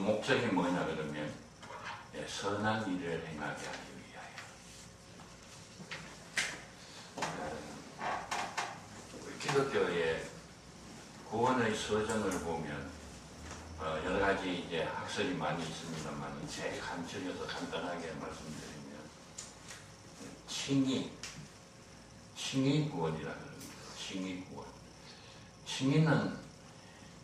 목적이 뭐냐 그러면 선한 일을 행하게 하기 위하여. 우리 기독교의 구원의 서정을 보면 여러 가지 이제 학설이 많이 있습니다만 제일 간추려서 간단하게 말씀드리면 칭의 구원이라 그럽니다. 칭의 구원. 칭의는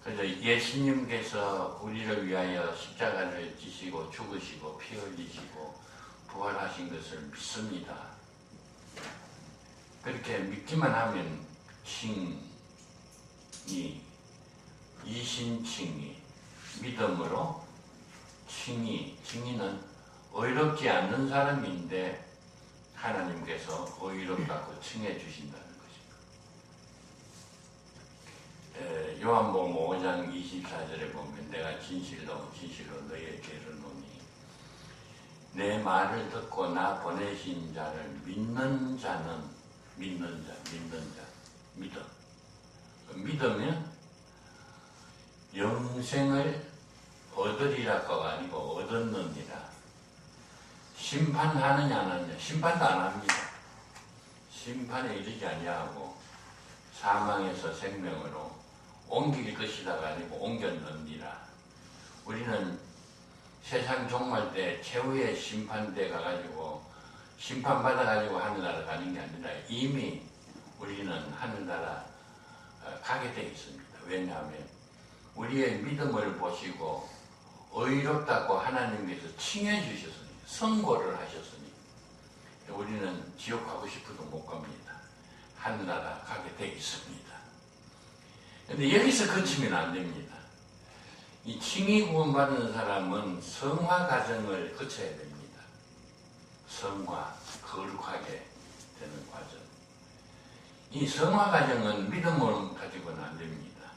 그래서 예수님께서 우리를 위하여 십자가를 지시고 죽으시고 피 흘리시고 부활하신 것을 믿습니다. 그렇게 믿기만 하면 칭의, 이신칭의, 믿음으로 칭의는 의롭지 않는 사람인데 하나님께서 의롭다고 칭해 주신다는 것입니다. 요한복음 5장 24절에 보면 내가 진실로 너희에게 이르노니 내 말을 듣고 나 보내신 자를 믿는 자는 믿으면 영생을 얻으리라고가 아니고 얻었느니라. 심판하느냐 안 하느냐? 심판도 안 합니다. 심판에 이르지 아니하고 사망에서 생명으로 옮길 것이다가 아니고 옮겼느니라. 우리는 세상 종말 때 최후의 심판대 가가지고 심판받아가지고 하늘나라 가는 게 아니라 이미 우리는 하늘나라 가게 되어 있습니다. 왜냐하면 우리의 믿음을 보시고 의롭다고 하나님께서 칭해 주셨으니 선고를 하셨으니 우리는 지옥 가고 싶어도 못 갑니다. 하늘나라 가게 되어 있습니다. 그런데 여기서 그치면 안 됩니다. 이 칭의 구원받는 사람은 성화 과정을 거쳐야 됩니다. 성화, 거룩하게 되는 과정. 이 성화 과정은 믿음을 가지고는 안 됩니다.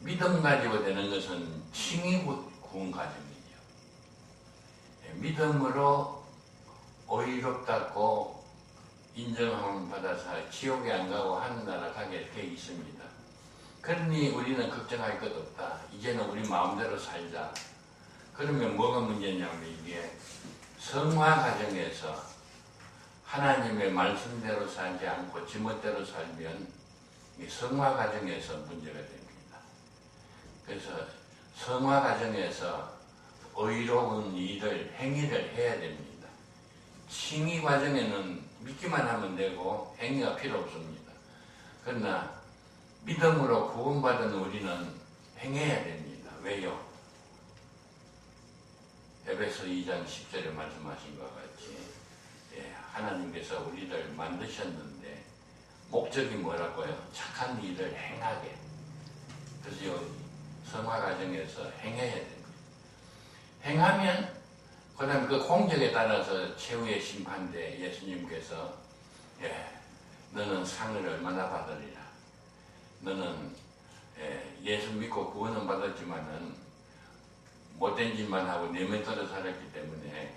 믿음 가지고 되는 것은 칭의 구원 과정이죠. 믿음으로 의롭다고 인정함을 받아서 지옥에 안 가고 하늘나라 가게 되어 있습니다. 그러니 우리는 걱정할 것 없다. 이제는 우리 마음대로 살자. 그러면 뭐가 문제냐면 이게 성화 과정에서 하나님의 말씀대로 살지 않고 지멋대로 살면 이 성화 과정에서 문제가 됩니다. 그래서 성화 과정에서 의로운 일을, 행위를 해야 됩니다. 칭의 과정에는 믿기만 하면 되고 행위가 필요 없습니다. 그러나 믿음으로 구원받은 우리는 행해야 됩니다. 왜요? 에베소 2장 10절에 말씀하신 것 같이 하나님께서 우리를 만드셨는데 목적이 뭐라고요? 착한 일을 행하게. 그래서 성화 과정에서 행해야 됩니다. 행하면 그 다음에 그 공적에 따라서 최후의 심판대 예수님께서 너는 상을 얼마나 받으리라. 너는 예수 믿고 구원은 받았지만은 못된 짓만 하고 내면떠러 살았기 때문에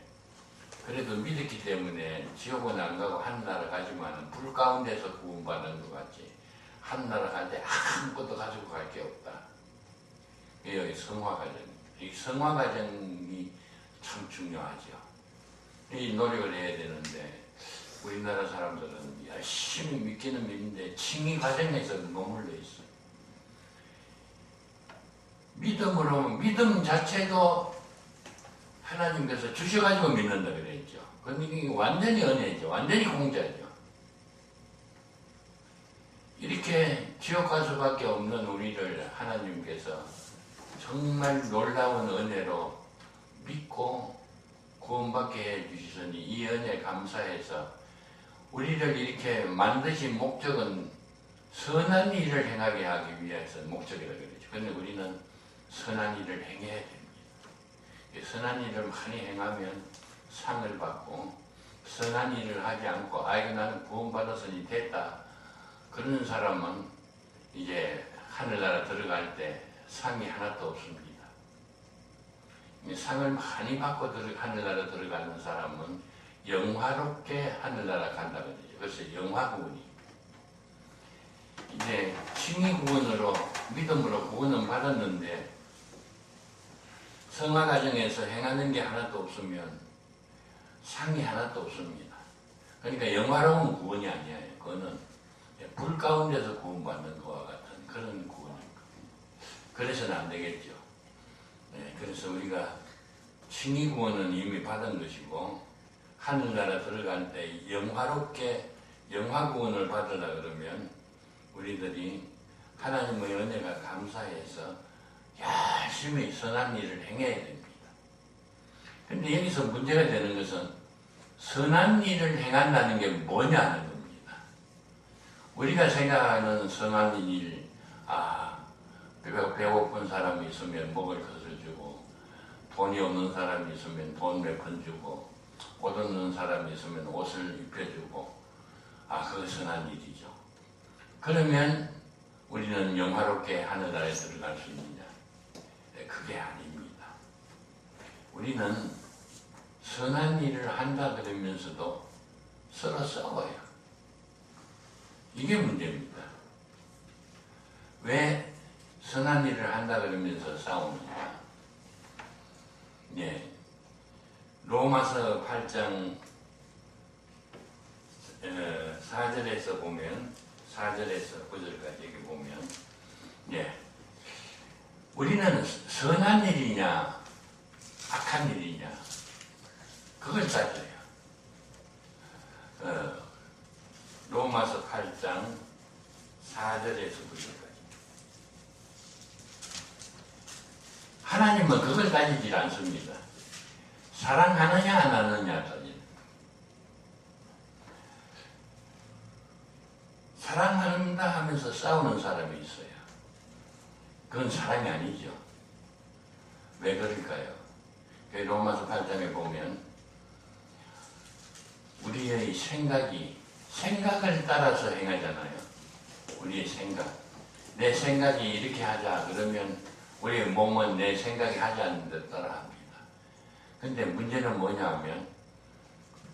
그래도 믿었기 때문에 지옥은 안 가고 하늘나라 가지만은 불 가운데서 구원받는 것 같이 하늘나라 갈 때 아무것도 가지고 갈 게 없다. 여기 성화 과정. 이 성화 과정이 참 중요하죠. 이 노력을 해야 되는데 우리나라 사람들은 열심히 믿기는 믿는데 칭의 과정에서 머물러 있어요. 믿음으로 믿음 자체도 하나님께서 주셔가지고 믿는다 그랬죠. 그럼 이게 완전히 은혜죠. 완전히 공짜죠. 이렇게 지옥 갈 수밖에 없는 우리를 하나님께서 정말 놀라운 은혜로 믿고 구원받게 해주시더니 이 은혜 감사해서 우리를 이렇게 만드신 목적은 선한 일을 행하게 하기 위해서 목적이라고 그러죠. 그런데 우리는 선한 일을 행해야 됩니다. 선한 일을 많이 행하면 상을 받고 선한 일을 하지 않고 아이고 나는 구원받았으니 됐다. 그런 사람은 이제 하늘나라 들어갈 때 상이 하나도 없습니다. 상을 많이 받고 하늘나라 들어가는 사람은 영화롭게 하늘나라 간다고 그러죠. 그래서 영화구원이. 이제 칭의 구원으로 믿음으로 구원은 받았는데 성화 과정에서 행하는 게 하나도 없으면 상이 하나도 없습니다. 그러니까 영화로운 구원이 아니에요. 그거는 불 가운데서 구원받는 것과 같은 그런 구원입니다. 그래서는 안 되겠죠. 그래서 우리가 칭의 구원은 이미 받은 것이고 하늘나라 들어갈 때 영화롭게 영화 구원을 받으라 그러면 우리들이 하나님의 은혜가 감사해서 열심히 선한 일을 행해야 됩니다. 근데 여기서 문제가 되는 것은 선한 일을 행한다는 게 뭐냐는 겁니다. 우리가 생각하는 선한 일, 배고픈 사람이 있으면 먹을 것을 주고, 돈이 없는 사람이 있으면 돈 몇 푼 주고, 옷 없는 사람이 있으면 옷을 입혀주고, 그거 선한 일이죠. 그러면 우리는 영화롭게 하늘나라에 들어갈 수 있느냐? 그게 아닙니다. 우리는 선한 일을 한다 그러면서도 서로 싸워요. 이게 문제입니다. 왜 선한 일을 한다 그러면서 싸우느냐? 로마서 8장 4절에서 보면 4절에서 9절까지 여기 보면 우리는 선한 일이냐 악한 일이냐 그걸 따져요. 로마서 8장 4절에서 9절까지 하나님은 그걸 따지질 않습니다. 사랑하느냐 안 하느냐 따집니다. 사랑한다 하면서 싸우는 사람이 있어요. 그건 사랑이 아니죠. 왜 그럴까요? 로마서 8장에 보면 우리의 생각을 따라서 행하잖아요. 우리의 생각. 내 생각이 이렇게 하자 그러면 우리의 몸은 내 생각이 하지 않는 데 따라합니다. 근데 문제는 뭐냐 하면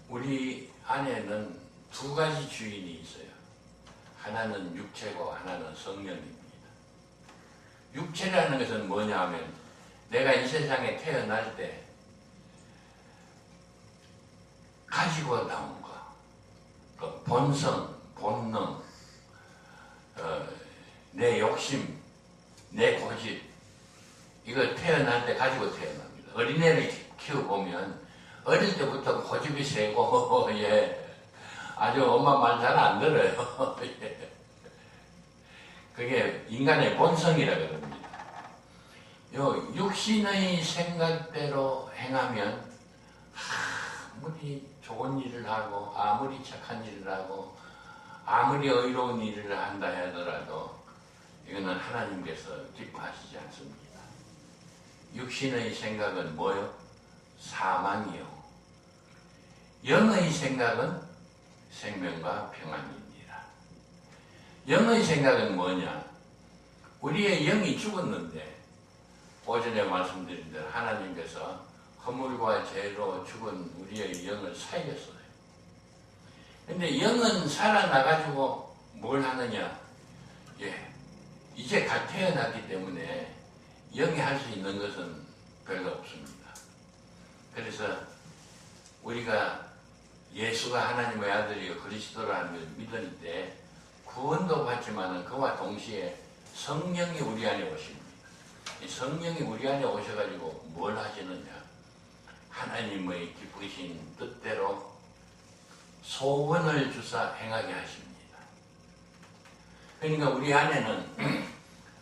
우리 안에는 두 가지 주인이 있어요. 하나는 육체고 하나는 성령입니다. 육체라는 것은 뭐냐 하면 내가 이 세상에 태어날 때 가지고 나온 거, 그 본성, 본능, 내 욕심, 내 고집, 이거 태어날 때 가지고 태어납니다. 어린애를 키워보면 어릴 때부터 고집이 세고 아주 엄마 말 잘 안 들어요. 그게 인간의 본성이라 그럽니다. 요 육신의 생각대로 행하면 아무리 좋은 일을 하고 아무리 착한 일을 하고 아무리 의로운 일을 한다 하더라도 이거는 하나님께서 기뻐하시지 않습니다. 육신의 생각은 뭐요? 사망이요. 영의 생각은 생명과 평안입니다. 영의 생각은 뭐냐? 우리의 영이 죽었는데 오전에 말씀드린 대로 하나님께서 허물과 죄로 죽은 우리의 영을 살렸어요. 근데 영은 살아나가지고 뭘 하느냐? 이제 갓 태어났기 때문에 영이 할 수 있는 것은 별로 없습니다. 그래서 우리가 예수가 하나님의 아들이고 그리스도라는 걸 믿을 때 구원도 받지만 그와 동시에 성령이 우리 안에 오십니다. 이 성령이 우리 안에 오셔가지고 뭘 하시느냐? 하나님의 기쁘신 뜻대로 소원을 주사 행하게 하십니다. 그러니까 우리 안에는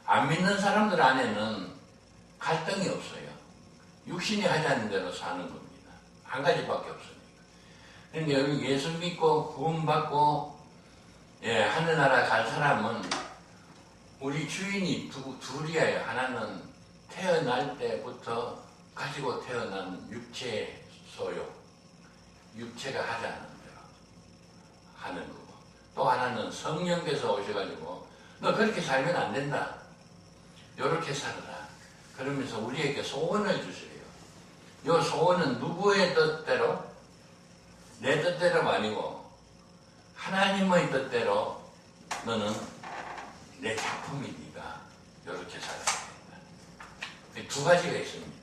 안 믿는 사람들 안에는 갈등이 없어요. 육신이 하자는 대로 사는 겁니다. 한 가지밖에 없으니까. 그러니까 여기 예수 믿고 구원받고 하늘나라 갈 사람은 우리 주인이 둘이에요. 하나는 태어날 때부터 가지고 태어난 육체의 소욕, 육체가 하자는 대로 하는 거고, 또 하나는 성령께서 오셔가지고 너 그렇게 살면 안 된다. 이렇게 살아라. 그러면서 우리에게 소원을 주세요. 이 소원은 누구의 뜻대로? 내 뜻대로 아니고 하나님의 뜻대로 너는 내 작품이니까 이렇게 살아야 된다. 두 가지가 있습니다.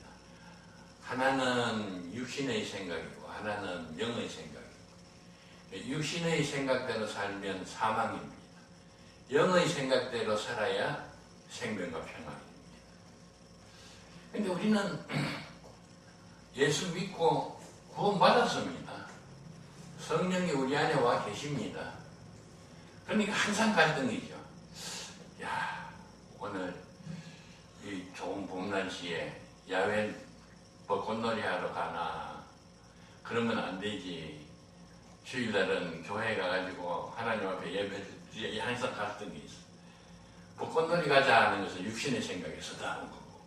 하나는 육신의 생각이고 하나는 영의 생각이고, 육신의 생각대로 살면 사망입니다. 영의 생각대로 살아야 생명과 평안입니다. 근데 우리는 예수 믿고 구원받았습니다. 성령이 우리 안에 와 계십니다. 그러니까 항상 갈등이죠. 야, 오늘 이 좋은 봄 날씨에 야외 벚꽃놀이 하러 가나? 그러면 안 되지. 주일날은 교회에 가가지고 하나님 앞에 예배를 드려야 항상 갈등이 있어. 벚꽃놀이 가자 하는 것은 육신의 생각에서 나온 거고,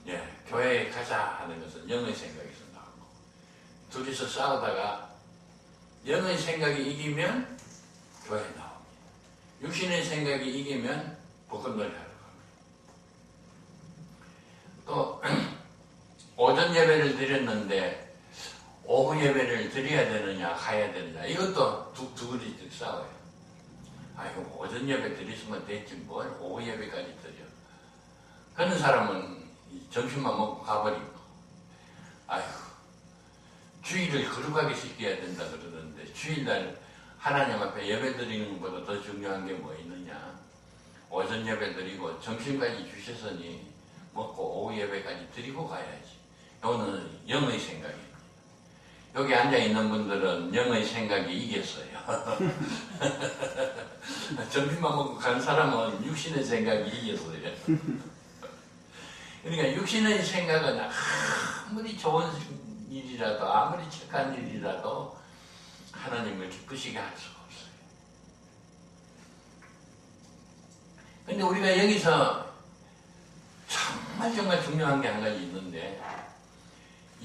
예, 교회에 가자 하는 것은 영의 생각에서 나온 거고, 둘이서 싸우다가 영의 생각이 이기면 교회에 나옵니다. 육신의 생각이 이기면 벚꽃놀이 하러 갑니다. 또 오전 예배를 드렸는데 오후 예배를 드려야 되느냐 가야 되느냐, 이것도 둘이 싸워요. 아이고, 오전 예배 드리시면 됐지 뭘 오후 예배까지 드려. 그런 사람은 점심만 먹고 가버리고, 아이고, 주일을 거룩하게 지켜야 된다 그러는데 주일날 하나님 앞에 예배 드리는 것보다 더 중요한 게 뭐 있느냐. 오전 예배 드리고 점심까지 주셨으니 먹고 오후 예배까지 드리고 가야지. 이거는 영의 생각입니다. 여기 앉아있는 분들은 영의 생각이 이겼어요. 점심만 먹고 간 사람은 육신의 생각이 이겼어요. 그러니까 육신의 생각은 아무리 좋은 일이라도 아무리 착한 일이라도 하나님을 기쁘시게 할 수가 없어요. 근데 우리가 여기서 정말 중요한 게 한 가지 있는데,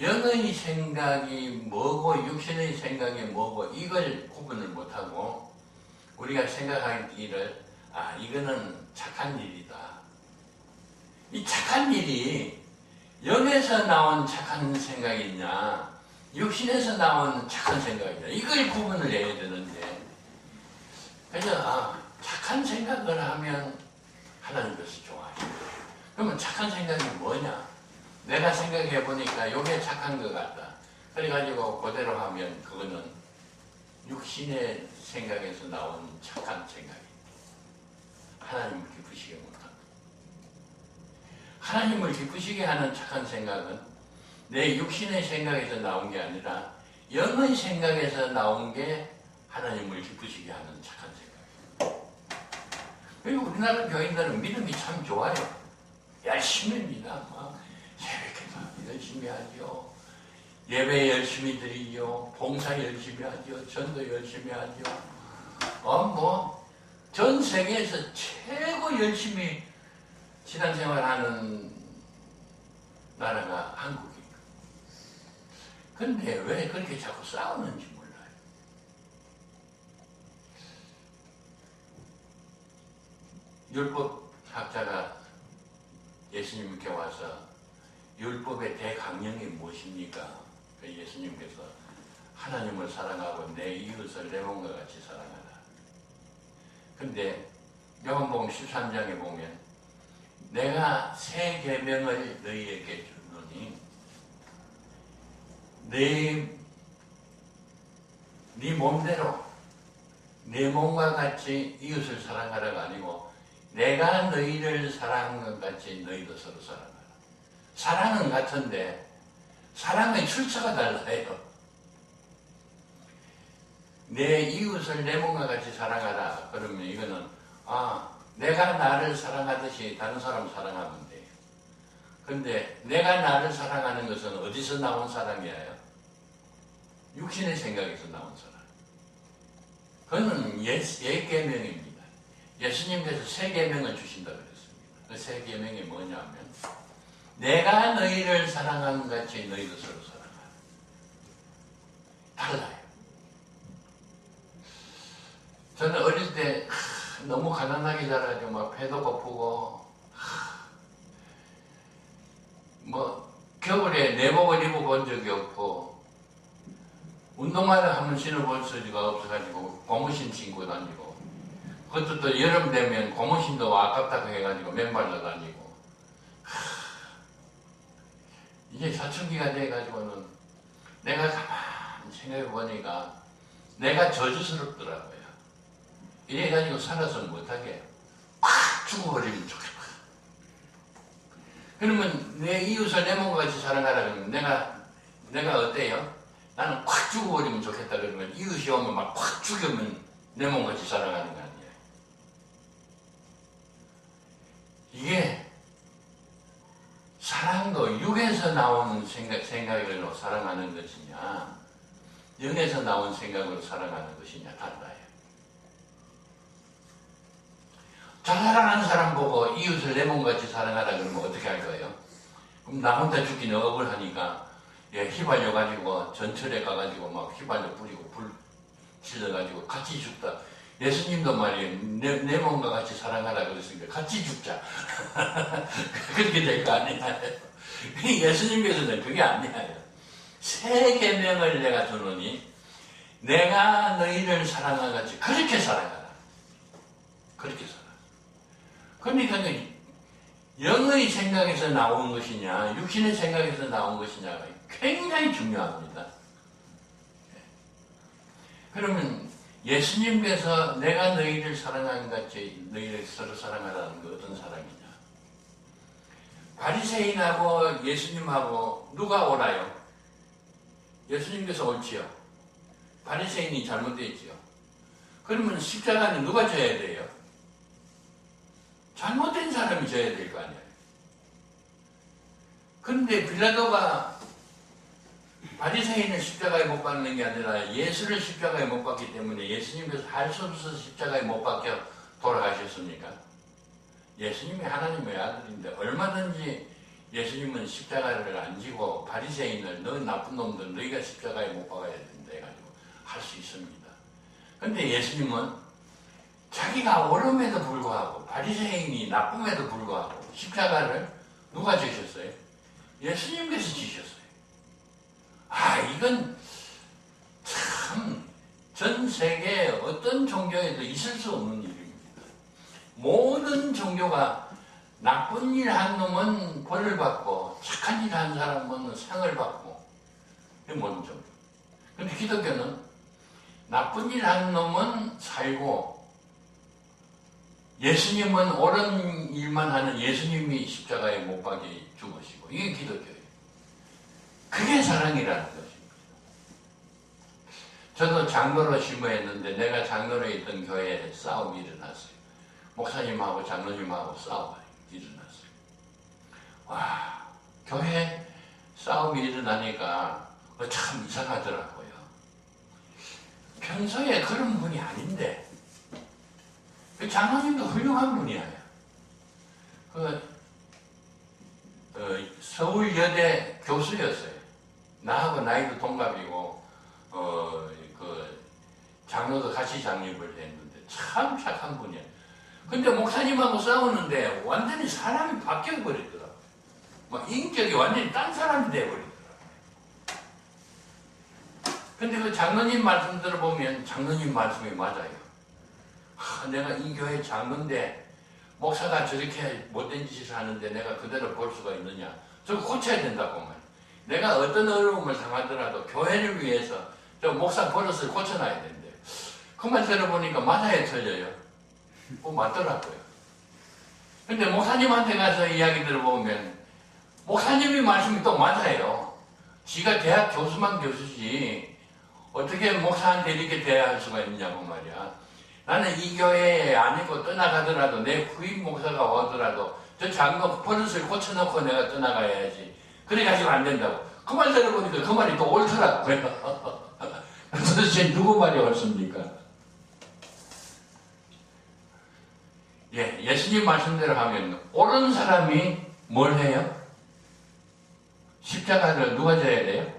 영의 생각이 뭐고 육신의 생각이 뭐고 이걸 구분을 못하고 우리가 생각하기를 이거는 착한 일이다. 이 착한 일이 영에서 나온 착한 생각이냐 육신에서 나온 착한 생각이냐, 이걸 구분을 해야 되는데, 그래서 착한 생각을 하면 하나님께서 좋아하십니다. 그러면 착한 생각이 뭐냐? 내가 생각해 보니까 이게 착한 것 같다. 그래가지고 그대로 하면 그거는 육신의 생각에서 나온 착한 생각입니다. 하나님을 기쁘시게 못합니다. 하나님을 기쁘시게 하는 착한 생각은 내 육신의 생각에서 나온 게 아니라 영의 생각에서 나온 게 하나님을 기쁘시게 하는 착한 생각입니다. 그리고 우리나라 교인들은 믿음이 참 좋아요. 열심히입니다. 새벽기도 열심히 하죠. 예배 열심히 드리죠. 봉사 열심히 하죠. 전도 열심히 하죠. 전 세계에서 최고 열심히 신앙생활하는 나라가 한국입니다. 근데 왜 그렇게 자꾸 싸우는지 몰라요. 율법학자가 예수님께 와서 율법의 대강령이 무엇입니까? 예수님께서 하나님을 사랑하고 내 이웃을 내 몸과 같이 사랑하라. 근데 요한복음 13장에 보면 내가 새 계명을 너희에게 주노니 네 몸대로 내 몸과 같이 이웃을 사랑하라가 아니고 내가 너희를 사랑한 것 같이 너희도 서로 사랑하라. 사랑은 같은데 사랑의 출처가 달라요. 내 이웃을 내 몸과 같이 사랑하라. 그러면 이거는 내가 나를 사랑하듯이 다른 사람 사랑하면 돼요. 근데 내가 나를 사랑하는 것은 어디서 나온 사랑이에요? 육신의 생각에서 나온 사랑. 그거는 옛 계명입니다. 예수님께서 새 계명을 주신다 그랬습니다. 그 새 계명이 뭐냐면 내가 너희를 사랑하는 같이 너희도 서로 사랑하라. 달라요. 저는 어릴 때 너무 가난하게 자라가지고 막 배도 고프고 겨울에 내복을 입어본 적이 없고 운동화를 한번 신어볼 수가 없어가지고 고무신 신고 다니고, 그것도 또 여름 되면 고무신도 아깝다고 해가지고 맨발로 다니고, 이제 사춘기가 돼가지고는 내가 가만히 생각해 보니까 내가 저주스럽더라고요. 이래가지고 살아서 못하게 팍 죽어버리면 좋겠다. 그러면 내 이웃을 내 몸과 같이 사랑하라 그러면 내가 어때요? 나는 콱 죽어버리면 좋겠다 그러면 이웃이 오면 막 콱 죽으면 내 몸같이 사랑하는 거 아니에요. 이게 사랑도 육에서 나오는 생각으로 사랑하는 것이냐 영에서 나온 생각으로 사랑하는 것이냐 달라요. 자살하는 사람 보고 이웃을 내 몸같이 사랑하라 그러면 어떻게 할 거예요? 그럼 나 혼자 죽기는 억울하니까 휘발려가지고 전철에 가가지고 막 휘발려 뿌리고 불 질러가지고 같이 죽다. 예수님도 말이에요. 내 몸과 같이 사랑하라 그랬으니까 같이 죽자. 그렇게 될 거 아니에요. 예수님께서는 그게 아니에요. 새 계명을 내가 주노니 내가 너희를 사랑한 같이 그렇게 사랑하라. 그렇게 살아. 그러니까 영의 생각에서 나온 것이냐 육신의 생각에서 나온 것이냐가 굉장히 중요합니다. 그러면 예수님께서 내가 너희를 사랑한 같이 너희를 서로 사랑하라는 게 어떤 사랑이냐? 바리새인하고 예수님하고 누가 오나요? 예수님께서 옳지요. 바리새인이 잘못됐지요. 그러면 십자가는 누가 져야 돼요? 잘못된 사람이 져야 될 거 아니에요. 그런데 빌라도가 바리새인을 십자가에 못 박는 게 아니라 예수를 십자가에 못 박기 때문에 예수님께서 할 수 없어서 십자가에 못 박혀 돌아가셨습니까? 예수님이 하나님의 아들인데 얼마든지 예수님은 십자가를 안 지고 바리새인을 너 나쁜 놈들 너희가 십자가에 못 박아야 된다 해가지고 할 수 있습니다. 그런데 예수님은 자기가 옳음에도 불구하고 바리새인이 나쁨에도 불구하고 십자가를 누가 지셨어요? 예수님께서 지셨어요. 이건 참 전 세계 어떤 종교에도 있을 수 없는 일입니다. 모든 종교가 나쁜 일 한 놈은 벌을 받고 착한 일 한 사람은 상을 받고 이게 모든 종교. 근데 기독교는 나쁜 일 한 놈은 살고 예수님은 옳은 일만 하는 예수님이 십자가에 못 박혀 죽으시고 이게 기독교예요. 그게 사랑이라는 것입니다. 저도 장로로 심어했는데 내가 장로로 있던 교회에 싸움이 일어났어요. 목사님하고 장로님하고 싸움이 일어났어요. 와, 교회 싸움이 일어나니까 참 이상하더라고요. 평소에 그런 분이 아닌데 그 장로님도 훌륭한 분이에요. 서울여대 교수였어요. 나하고 나이도 동갑이고 장로도 같이 장립을 했는데 참 착한 분이에요. 근데 목사님하고 싸우는데 완전히 사람이 바뀌어버리더라고요. 막 인격이 완전히 딴 사람이 돼버리더라고요. 근데 그 장로님 말씀 들어보면 장로님 말씀이 맞아요. 내가 이 교회 장로인데 목사가 저렇게 못된 짓을 하는데 내가 그대로 볼 수가 있느냐. 저거 고쳐야 된다고 말이야. 내가 어떤 어려움을 당하더라도 교회를 위해서 저 목사 버릇을 고쳐놔야 된대요. 그 말 들어보니까 맞아야 틀려요. 맞더라고요. 근데 목사님한테 가서 이야기 들어보면 목사님이 말씀이 또 맞아요. 지가 대학 교수만 교수지 어떻게 목사한테 이렇게 대할 수가 있냐고 말이야. 나는 이 교회에 아니고 떠나가더라도 내 후임 목사가 오더라도 저 장로 버릇을 고쳐놓고 내가 떠나가야지. 그래가지고 안 된다고. 그 말 들어보니까 그 말이 또 옳더라고요. 도대체 누구 말이 옳습니까? 예수님 말씀대로 하면 옳은 사람이 뭘 해요? 십자가를 누가 져야 돼요?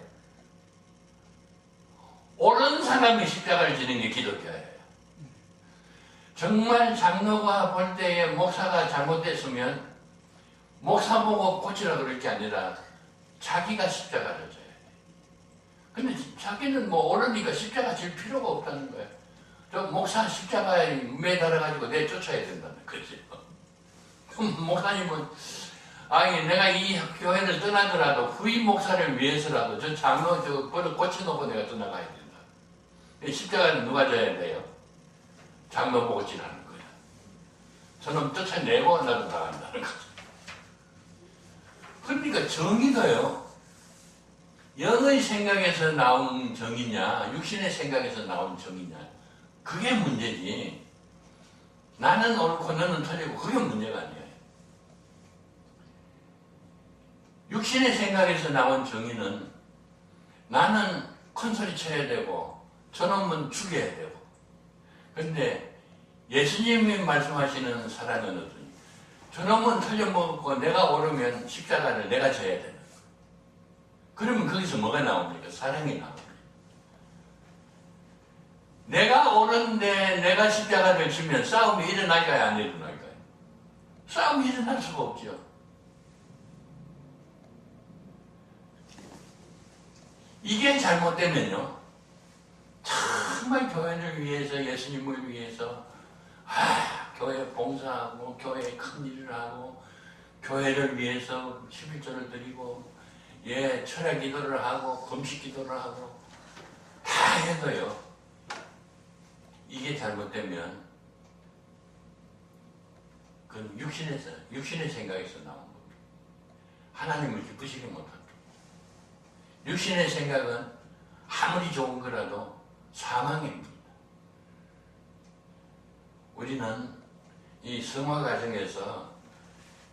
옳은 사람이 십자가를 지는 게 기독교예요. 정말 장로가 볼 때에 목사가 잘못됐으면 목사 보고 고치라 그럴 게 아니라 자기가 십자가를 져야 돼. 근데 자기는 뭐 옳으니까 십자가 질 필요가 없다는 거예요. 저 목사 십자가에 매달아가지고 내쫓아야 된다는 거지. 목사님은 아니 내가 이 교회를 떠나더라도 후임 목사를 위해서라도 저 장로 저 버릇 고쳐놓고 내가 떠나가야 된다. 십자가는 누가 져야 돼요? 장로 보고 지나는 거야. 저는 쫓아내고 나도 나간다는 거죠. 그러니까 정의가요. 영의 생각에서 나온 정의냐 육신의 생각에서 나온 정의냐 그게 문제지. 나는 옳고 너는 틀리고 그게 문제가 아니에요. 육신의 생각에서 나온 정의는 나는 큰소리 쳐야 되고 저놈은 죽여야 되고. 그런데 예수님이 말씀하시는 사랑은 어떠니? 저놈은 틀려먹고 내가 옳으면 십자가를 내가 져야 되는 거예요. 그러면 거기서 뭐가 나옵니까? 사랑이 나옵니다. 내가 옳은데 내가 십자가를 지면 싸움이 일어날까요? 안 일어날까요? 싸움이 일어날 수가 없죠. 이게 잘못되면요. 정말 교회를 위해서 예수님을 위해서 교회 봉사하고 교회에 큰 일을 하고 교회를 위해서 11조를 드리고 철야 기도를 하고 금식 기도를 하고 다 해도요. 이게 잘못되면 그건 육신의 생각에서 나온 겁니다. 하나님을 기쁘시게 못합니다. 육신의 생각은 아무리 좋은 거라도 사망입니다. 우리는 이 성화 과정에서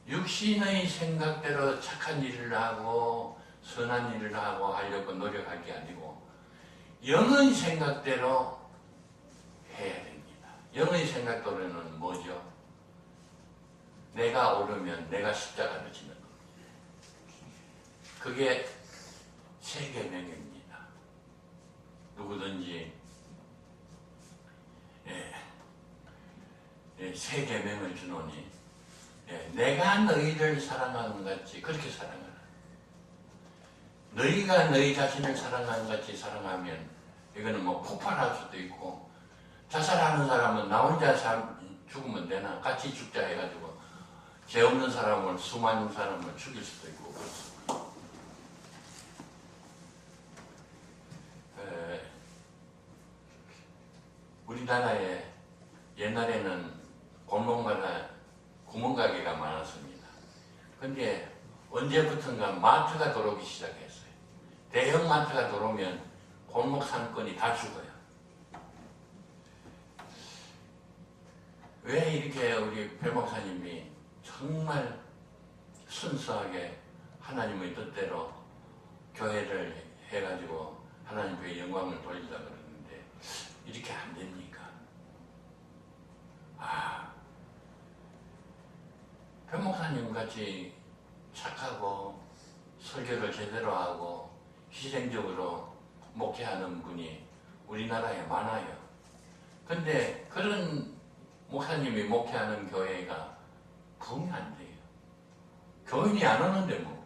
육신의 생각대로 착한 일을 하고 선한 일을 하고 하려고 노력할 게 아니고 영의 생각대로 해야 됩니다. 영의 생각대로는 뭐죠? 내가 옳으면 내가 십자가를 지는 겁니다. 그게 세 계명입니다. 누구든지 세 계명을 주노니 내가 너희를 사랑하는 것 같이 그렇게 사랑하라. 너희가 너희 자신을 사랑하는 것 같이 사랑하면 이거는 뭐 폭발할 수도 있고 자살하는 사람은 나 혼자 죽으면 되나 같이 죽자 해가지고 죄 없는 사람을 수많은 사람을 죽일 수도 있고 그렇습니다. 우리나라에 옛날에는 골목마다 구멍가게가 많았습니다. 근데 언제부턴가 마트가 들어오기 시작했어요. 대형 마트가 들어오면 골목 상권이 다 죽어요. 왜 이렇게 우리 배 목사님이 정말 순수하게 하나님의 뜻대로 교회를 해가지고 하나님께 영광을 돌리려고 그러는데 이렇게 안 됩니까? 배 목사님 같이 착하고 설교를 제대로 하고 희생적으로 목회하는 분이 우리나라에 많아요. 근데 그런 목사님이 목회하는 교회가 부흥이 안 돼요. 교인이 안 오는데 뭐.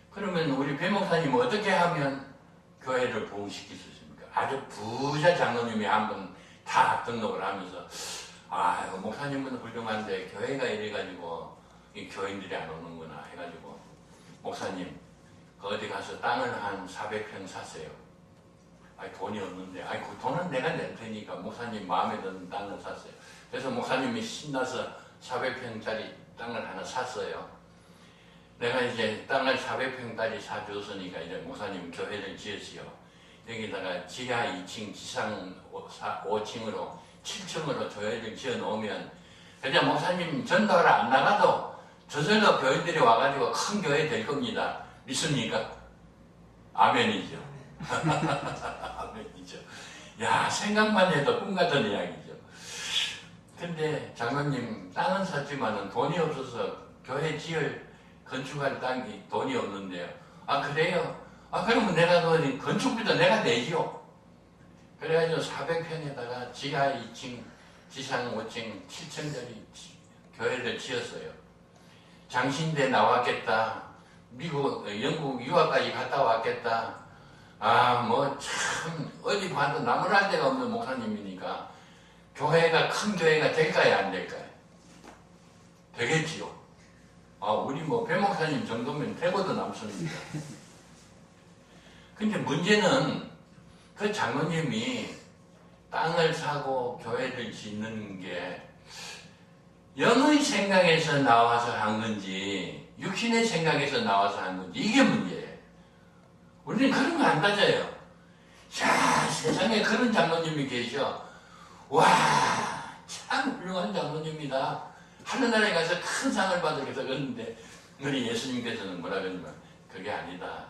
그러면 우리 배 목사님은 어떻게 하면 교회를 부흥시킬 수 있습니까? 아주 부자 장로님이 한번 다 등록을 하면서 목사님은 훌륭한데 교회가 이래가지고 이 교인들이 안 오는구나 해가지고 목사님 어디 가서 땅을 한 400평 샀어요. 돈이 없는데 그 돈은 내가 낼 테니까 목사님 마음에 드는 땅을 샀어요. 그래서 목사님이 신나서 400평짜리 땅을 하나 샀어요. 내가 이제 땅을 400평짜리 사줬으니까 이제 목사님 교회를 지었어요. 여기다가 지하 2층, 지상 5층으로 7층으로 교회를 지어 놓으면 그냥 목사님 전도하러 안 나가도 저절로 교인들이 와가지고 큰 교회 될 겁니다. 믿습니까? 아멘이죠. 아멘이죠. 야, 생각만 해도 꿈 같은 이야기죠. 근데 장로님 땅은 샀지만은 돈이 없어서 교회 건축할 땅이 돈이 없는데요. 그래요? 그러면 내가 건축비도 내가 내지요. 그래가지고 400평에다가 지하 2층, 지상 5층, 7층짜리 교회를 지었어요. 장신대 나왔겠다. 영국 유학까지 갔다 왔겠다. 참 어디 봐도 나무랄 데가 없는 목사님이니까 큰 교회가 될까요? 안 될까요? 되겠지요. 우리 뭐 배 목사님 정도면 대고도 남습니다. 근데 문제는 그 장로님이 땅을 사고 교회를 짓는 게 영의 생각에서 나와서 한 건지 육신의 생각에서 나와서 한 건지 이게 문제예요. 우리는 그런 거 안 가져요. 자, 세상에 그런 장로님이 계셔. 와, 참 훌륭한 장로님이다. 하늘나라에 가서 큰 상을 받으겠다 그러는데 우리 예수님께서는 뭐라 그러냐면 그게 아니다.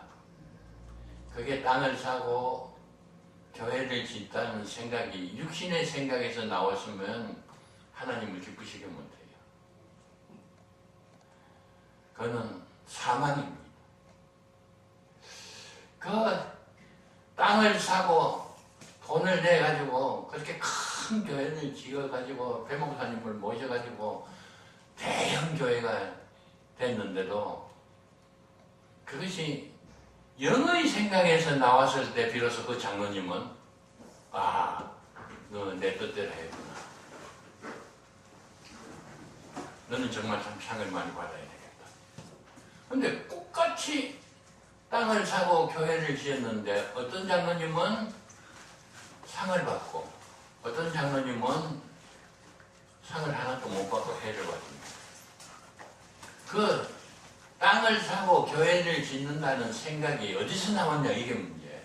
그게 땅을 사고 교회를 짓다는 생각이 육신의 생각에서 나왔으면 하나님을 기쁘시게 못해요. 그거는 사망입니다. 그 땅을 사고 돈을 내가지고 그렇게 큰 교회를 지어가지고 배목사님을 모셔가지고 대형 교회가 됐는데도 그것이 영의 생각에서 나왔을 때 비로소 그 장로님은 너 내 뜻대로 했구나. 너는 정말 참 상을 많이 받아야 되겠다. 근데 똑같이 땅을 사고 교회를 지었는데 어떤 장로님은 상을 받고 어떤 장로님은 상을 하나도 못 받고 해를 받습니다. 그 땅을 사고 교회를 짓는다는 생각이 어디서 나왔냐 이게 문제예요.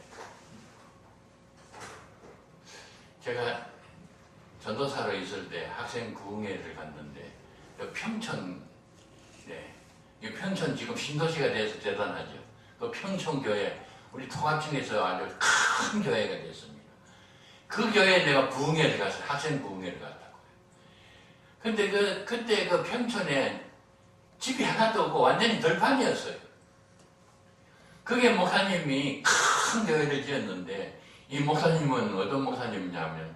제가 전도사로 있을 때 학생 구흥회를 갔는데 평촌, 이 평촌 지금 신도시가 돼서 대단하죠. 그 평촌교회 우리 통합층에서 아주 큰 교회가 됐습니다. 그 교회에 내가 부흥회를 가서 학생 부흥회를 갔다고요. 근데 그때 그 평촌에 집이 하나도 없고 완전히 들판이었어요. 그게 목사님이 큰 교회를 지었는데 이 목사님은 어떤 목사님이냐면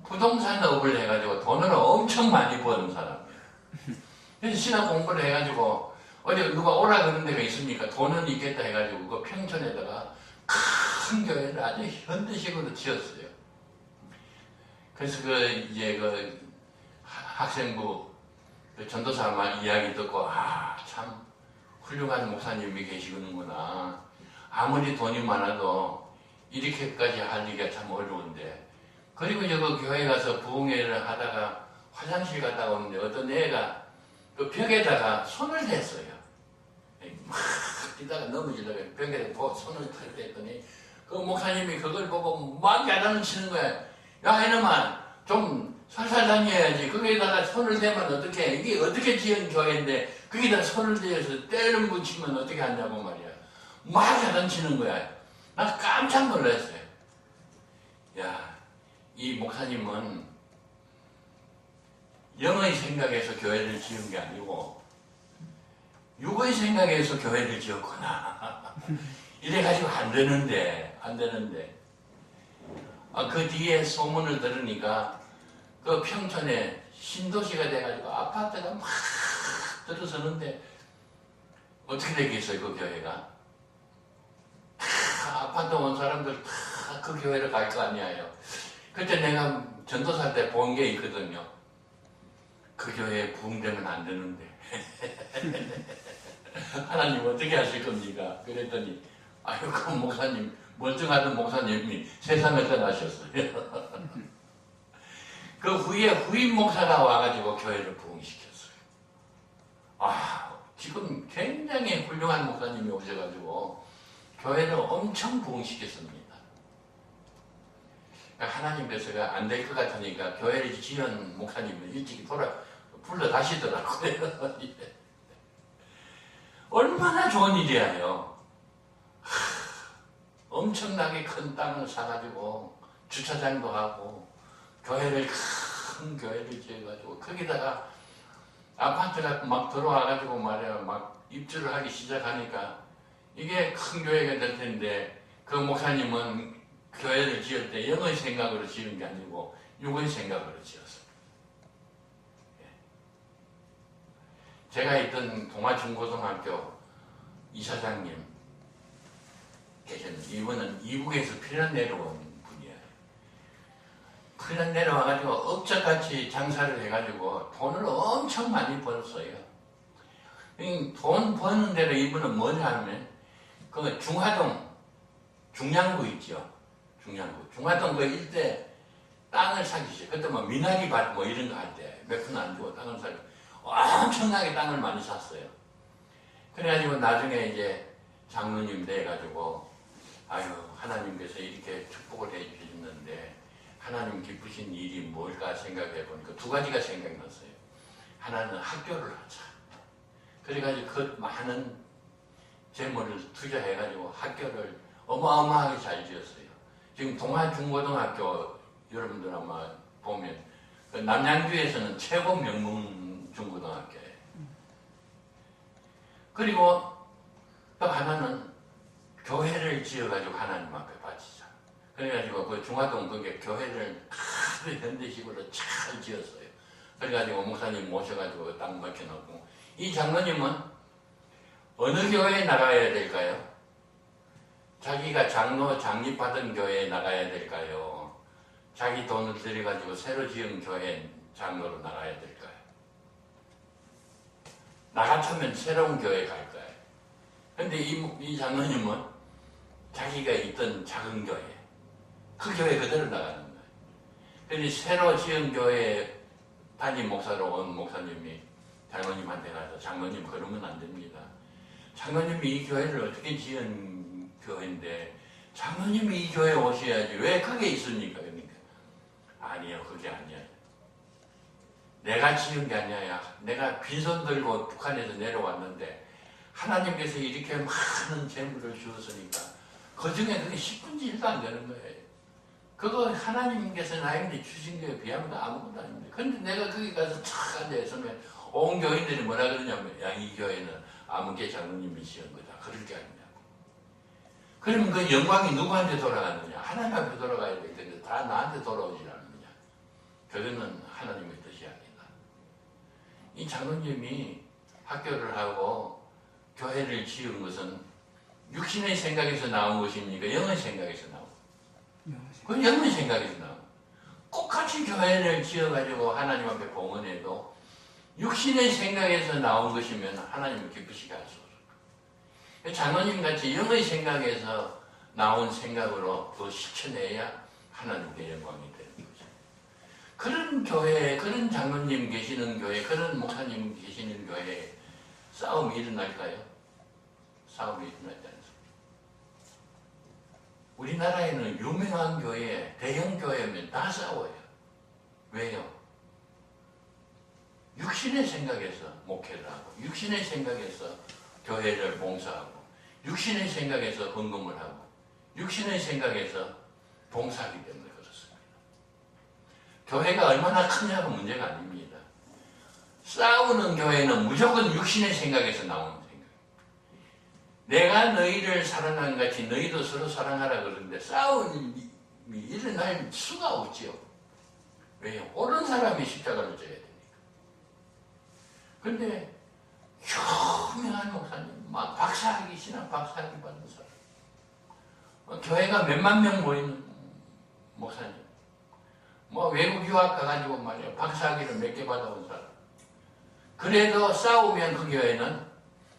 부동산업을 해가지고 돈을 엄청 많이 버는 사람이에요. 그래서 신학 공부를 해가지고 어디 누가 오라 그런 데가 있습니까? 돈은 있겠다 해가지고 그 평촌에다가 큰 교회를 아주 현대식으로 지었어요. 그래서 이제 학생부 전도사 말 이야기 듣고 참 훌륭한 목사님이 계시는구나. 아무리 돈이 많아도 이렇게까지 하기가 참 어려운데. 그리고 그 교회 가서 부흥회를 하다가 화장실 갔다 오는데 어떤 애가 그 벽에다가 손을 댔어요. 막 뛰다가 넘어지려고 벽에다가 손을 탁 댔더니 그 목사님이 그걸 보고 막 야단을 치는 거야. 야 이놈아 좀 살살 다녀야지. 거기에다가 손을 대면 어떡해. 이게 어떻게 지은 교회인데 거기다 손을 대서 때를 붙이면 어떻게 하냐고 말이야. 막 야단치는 거야. 나 깜짝 놀랐어요. 야, 이 목사님은 영의 생각에서 교회를 지은 게 아니고 육의 생각에서 교회를 지었구나. 이래가지고 안 되는데. 그 뒤에 소문을 들으니까 그 평촌에 신도시가 돼가지고 아파트가 막 들어서는데 어떻게 되겠어요 그 교회가? 아파트 온 사람들 다 그 교회를 갈 거 아니에요. 그때 내가 전도사 때 본 게 있거든요. 그 교회에 부흥되면 안 되는데 하나님 어떻게 하실 겁니까? 그랬더니 아유 그 목사님 멀쩡하던 목사님이 세상을 떠나셨어요. 그 후에 후임 목사가 와가지고 교회를 부흥시켰어요. 지금 굉장히 훌륭한 목사님이 오셔가지고 교회를 엄청 부흥시켰습니다. 하나님께서가 안 될 것 같으니까 교회를 지은 목사님을 일찍 불러 가시더라고요. 얼마나 좋은 일이에요. 엄청나게 큰 땅을 사가지고 주차장도 하고 교회를 큰 교회를 지어가지고 거기다가 아파트가 막 들어와가지고 말이야 막 입주를 하기 시작하니까 이게 큰 교회가 될 텐데 그 목사님은 교회를 지을 때 영의 생각으로 지은 게 아니고 육의 생각으로 지었어요. 제가 있던 동아중고등학교 이사장님 계셨는데 이분은 이북에서 피난 내려온 분이에요. 피난 내려와가지고 억적같이 장사를 해가지고 돈을 엄청 많이 벌었어요. 돈 버는 대로 이분은 뭐냐 하면 그 중화동 중량구 있죠. 중화동 그 일대 땅을 사주세요. 그때 뭐 미나리 밭 뭐 이런 거 할 때 몇 푼 안 주고 땅을 사주고 엄청나게 땅을 많이 샀어요. 그래가지고 나중에 이제 장로님 돼가지고 아유 하나님께서 이렇게 축복을 해주셨는데 하나님 기쁘신 일이 뭘까 생각해 보니까 두 가지가 생각났어요. 하나는 학교를 하자. 그래가지고 그 많은 재물을 투자해가지고 학교를 어마어마하게 잘 지었어요. 지금 동아중고등학교 여러분들 아마 보면 그 남양주에서는 최고 명문 중고등학교예요. 그리고 또 하나는 교회를 지어가지고 하나님 앞에 바치자. 그래가지고 그 중화동 그게 교회를 아주 현대식으로 잘 지었어요. 그래가지고 목사님 모셔가지고 땅 맡겨놓고 이 장로님은 어느 교회에 나가야 될까요? 자기가 장로 장립받은 교회에 나가야 될까요? 자기 돈을 들여가지고 새로 지은 교회 장로로 나가야 될까요? 나 같으면 새로운 교회 갈 거예요. 근데 이 장로님은 자기가 있던 작은 교회, 그 교회 그대로 나가는 거예요. 그런데 새로 지은 교회 담임 목사로 온 목사님이 장로님한테 가서 장로님 그러면 안 됩니다. 장로님이 이 교회를 어떻게 지은 교회인데 장로님이 이 교회에 오셔야지 왜 그게 있습니까? 그러니까 아니요 그게 아니야. 내가 지은 게 아니야. 내가 빈손 들고 북한에서 내려왔는데 하나님께서 이렇게 많은 재물을 주었으니까 그 중에 그게 10분의 1도 안 되는 거예요. 그거 하나님께서 나에게 주신 거에 비하면 아무것도 아닙니다. 근데 내가 거기 가서 착 앉아있으면 온 교인들이 뭐라 그러냐면 야, 이 교회는 아무개 장로님이 지은 거다. 그럴 게 아니냐고. 그러면 그 영광이 누구한테 돌아가느냐? 하나님 앞에 돌아가야 될 텐데 다 나한테 돌아오지 않느냐? 그거는 하나님의 뜻이 아니다. 이 장로님이 학교를 하고 교회를 지은 것은 육신의 생각에서 나온 것입니까? 영의 생각에서 나온 그 영의 생각에서 나온 똑같이 교회를 지어가지고 하나님 앞에 봉헌해도 육신의 생각에서 나온 것이면 하나님을 기쁘시게 할 수 없어요. 장로님 같이 영의 생각에서 나온 생각으로 그 실천해야 하나님께 영광이 되는 거죠. 그런 교회, 그런 장로님 계시는 교회, 그런 목사님 계시는 교회에 싸움이 일어날까요? 싸움이 일어나지 않습니다. 우리나라에는 유명한 교회, 대형 교회면 다 싸워요. 왜요? 육신의 생각에서 목회를 하고, 육신의 생각에서 교회를 봉사하고, 육신의 생각에서 헌금을 하고, 육신의 생각에서 봉사하기 때문에 그렇습니다. 교회가 얼마나 크냐가 문제가 아닙니다. 싸우는 교회는 무조건 육신의 생각에서 나오는 생각. 내가 너희를 사랑한 같이 너희도 서로 사랑하라 그러는데 싸움이 일어날 수가 없지요. 왜요? 옳은 사람이 십자가를 져야 되니까. 근데 유명한 목사님, 막 박사학위, 신학 박사학위 받은 사람, 교회가 몇만 명 모이는 목사님, 뭐 외국 유학 가가지고 말이야 박사학위를 몇 개 받아온 사람. 그래도 싸우면 그 교회는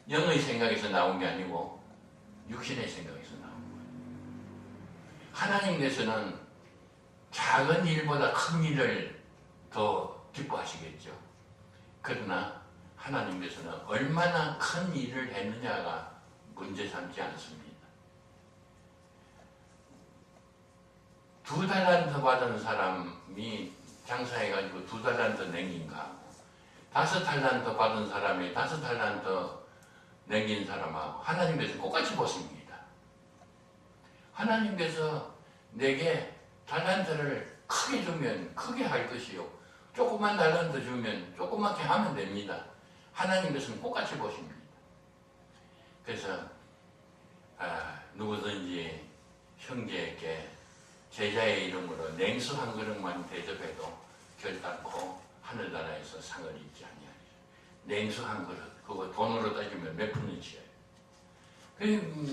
영의 생각에서 나온 게 아니고 육신의 생각에서 나온 거예요. 하나님께서는 작은 일보다 큰 일을 더 기뻐하시겠죠. 그러나 하나님께서는 얼마나 큰 일을 했느냐가 문제 삼지 않습니다. 2달란트 받은 사람이 장사해가지고 2달란트 남긴가 하고 5달란트 받은 사람이 5달란트 남긴 사람하고 하나님께서 똑같이 보십니다. 하나님께서 내게 달란트를 크게 주면 크게 할 것이요 조그만 달란트 주면 조그맣게 하면 됩니다. 하나님께서는 똑같이 보십니다. 그래서 누구든지 형제에게 제자의 이름으로 냉수 한 그릇만 대접해도 결단코 하늘나라에서 상을 입지 아니하리라. 냉수 한 그릇, 그거 돈으로 따지면 몇 푼이지요. 그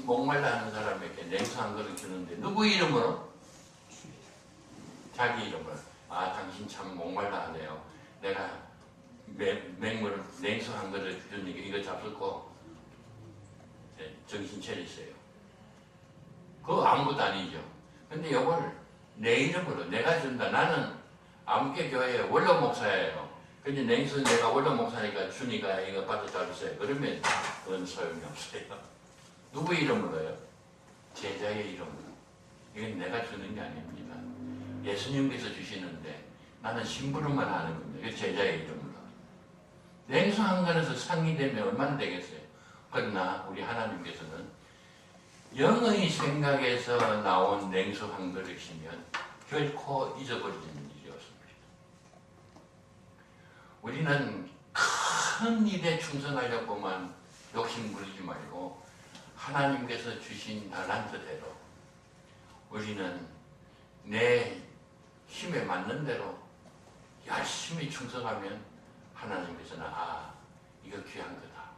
목말라 하는 사람에게 냉수 한 그릇 주는데 누구 이름으로? 자기 이름으로. 아 당신 참 목말라 하네요. 내가 맹물을 냉수 한 그릇 주니까 이거 잡수고 정신 차리세요. 그거 아무것도 아니죠. 근데 이걸 내 이름으로 내가 준다. 나는 아무개 교회 원로 목사예요. 근데 냉수 내가 원로 목사니까 주니까 이거 받아 잡으세요. 그러면 그건 소용이 없어요. 누구 이름으로요? 제자의 이름으로. 이건 내가 주는 게 아닙니다. 예수님께서 주시는데 나는 심부름만 하는 겁니다. 그 제자의 이름으로. 냉수 한 그릇에서 상이 되면 얼마나 되겠어요? 그러나 우리 하나님께서는 영의 생각에서 나온 냉수 한 그릇이면 결코 잊어버리는 일이 없습니다. 우리는 큰 일에 충성하려고만 욕심 부리지 말고 하나님께서 주신 달란트대로 우리는 내 힘에 맞는 대로 열심히 충성하면 하나님께서는 이거 귀한 거다.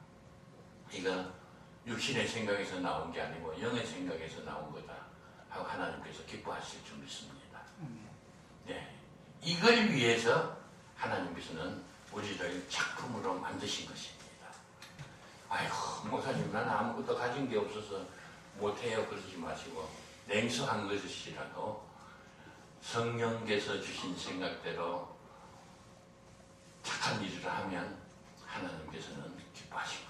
이거 육신의 생각에서 나온 게 아니고 영의 생각에서 나온 거다 하고 하나님께서 기뻐하실 줄 믿습니다. 네, 이걸 위해서 하나님께서는 우리를 작품으로 만드신 것입니다. 아이고 목사님 나는 아무것도 가진 게 없어서 못해요 그러지 마시고 냉수 한 그릇이라도 성령께서 주신 생각대로 착한 일을 하면 하나님께서는 기뻐하십니다.